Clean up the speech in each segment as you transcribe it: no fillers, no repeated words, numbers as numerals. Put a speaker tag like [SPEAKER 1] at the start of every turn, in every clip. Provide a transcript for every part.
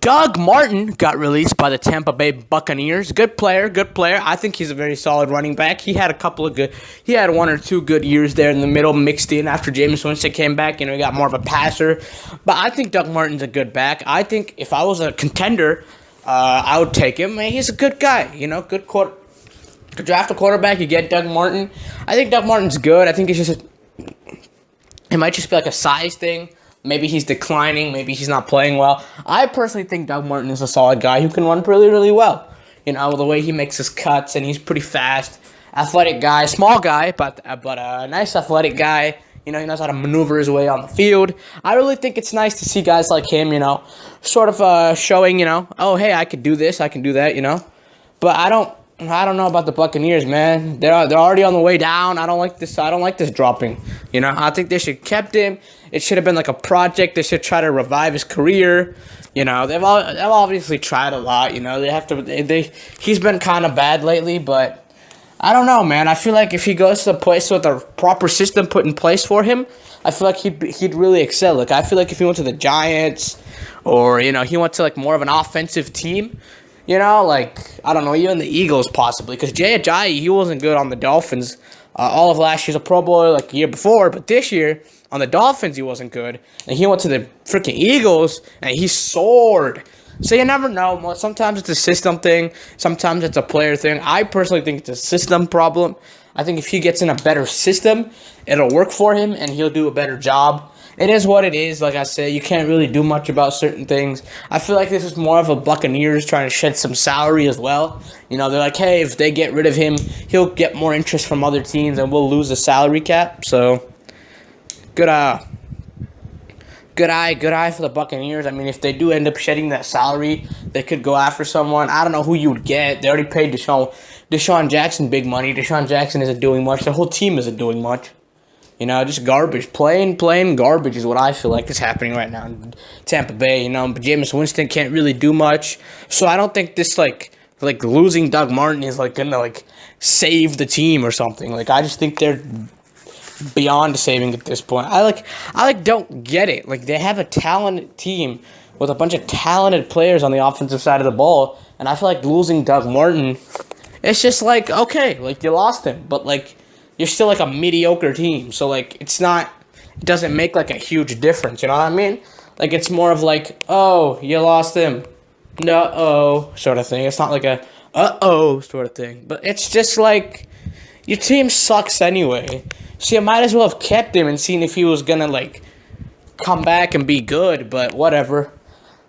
[SPEAKER 1] Doug Martin got released by the Tampa Bay Buccaneers. Good player, good player. I think he's a very solid running back. He had one or two good years there in the middle, mixed in after Jameis Winston came back. He got more of a passer. But I think Doug Martin's a good back. I think if I was a contender, I would take him. Man, he's a good guy. Good quarter. To draft a quarterback, you get Doug Martin. I think Doug Martin's good. I think it might just be like a size thing. Maybe he's declining. Maybe he's not playing well. I personally think Doug Martin is a solid guy who can run really, really well. The way he makes his cuts, and he's pretty fast. Athletic guy. Small guy, but a nice athletic guy. He knows how to maneuver his way on the field. I really think it's nice to see guys like him, sort of showing, oh, hey, I could do this, I can do that, But I don't know about the Buccaneers, man. They're already on the way down. I don't like this dropping. I think they should have kept him. It should have been like a project. They should try to revive his career. They've obviously tried a lot. He's been kind of bad lately, but I don't know, man. I feel like if he goes to a place with a proper system put in place for him, I feel like he'd really excel. Like I feel like if he went to the Giants, or he went to like more of an offensive team. I don't know, even the Eagles possibly. Because Jay Ajayi, he wasn't good on the Dolphins. All of last year's a Pro Bowl like the year before. But this year, on the Dolphins, he wasn't good. And he went to the freaking Eagles, and he soared. So you never know. Sometimes it's a system thing. Sometimes it's a player thing. I personally think it's a system problem. I think if he gets in a better system, it'll work for him, and he'll do a better job. It is what it is. Like I said, you can't really do much about certain things. I feel like this is more of a Buccaneers trying to shed some salary as well. They're like, hey, if they get rid of him, he'll get more interest from other teams, and we'll lose the salary cap. So, good eye for the Buccaneers. I mean, if they do end up shedding that salary, they could go after someone. I don't know who you would get. They already paid Deshaun Jackson big money. Deshaun Jackson isn't doing much. The whole team isn't doing much. Just garbage. Plain garbage is what I feel like is happening right now in Tampa Bay. But Jameis Winston can't really do much. So I don't think this, like losing Doug Martin is, gonna, save the team or something. I just think they're beyond saving at this point. I don't get it. They have a talented team with a bunch of talented players on the offensive side of the ball. And I feel like losing Doug Martin, it's just okay, you lost him. But, you're still a mediocre team, so it doesn't make a huge difference, you know what I mean? It's more of oh, you lost him, no-oh sort of thing. It's not a uh-oh sort of thing, but it's just your team sucks anyway, so you might as well have kept him and seen if he was gonna come back and be good. But whatever,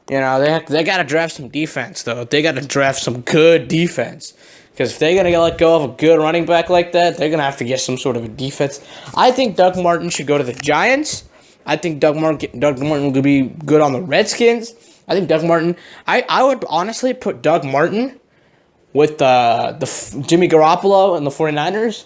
[SPEAKER 1] they gotta draft some defense though. They gotta draft some good defense. Because if they're going to let go of a good running back like that, they're going to have to get some sort of a defense. I think Doug Martin should go to the Giants. I think Doug Martin would be good on the Redskins. I think Doug Martin... I would honestly put Doug Martin with Jimmy Garoppolo and the 49ers.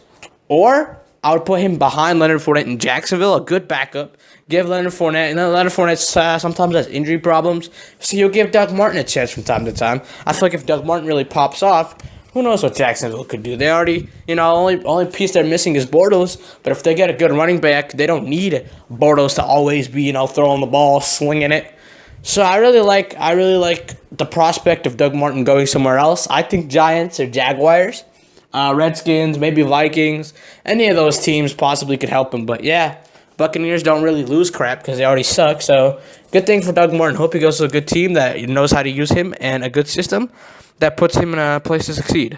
[SPEAKER 1] Or I would put him behind Leonard Fournette in Jacksonville, a good backup. Give Leonard Fournette... And then Leonard Fournette sometimes has injury problems. So you'll give Doug Martin a chance from time to time. I feel like if Doug Martin really pops off... Who knows what Jacksonville could do? They already, only piece they're missing is Bortles. But if they get a good running back, they don't need Bortles to always be, throwing the ball, slinging it. So I really like the prospect of Doug Martin going somewhere else. I think Giants or Jaguars, Redskins, maybe Vikings, any of those teams possibly could help him. But yeah, Buccaneers don't really lose crap because they already suck. So good thing for Doug Martin. Hope he goes to a good team that knows how to use him and a good system that puts him in a place to succeed.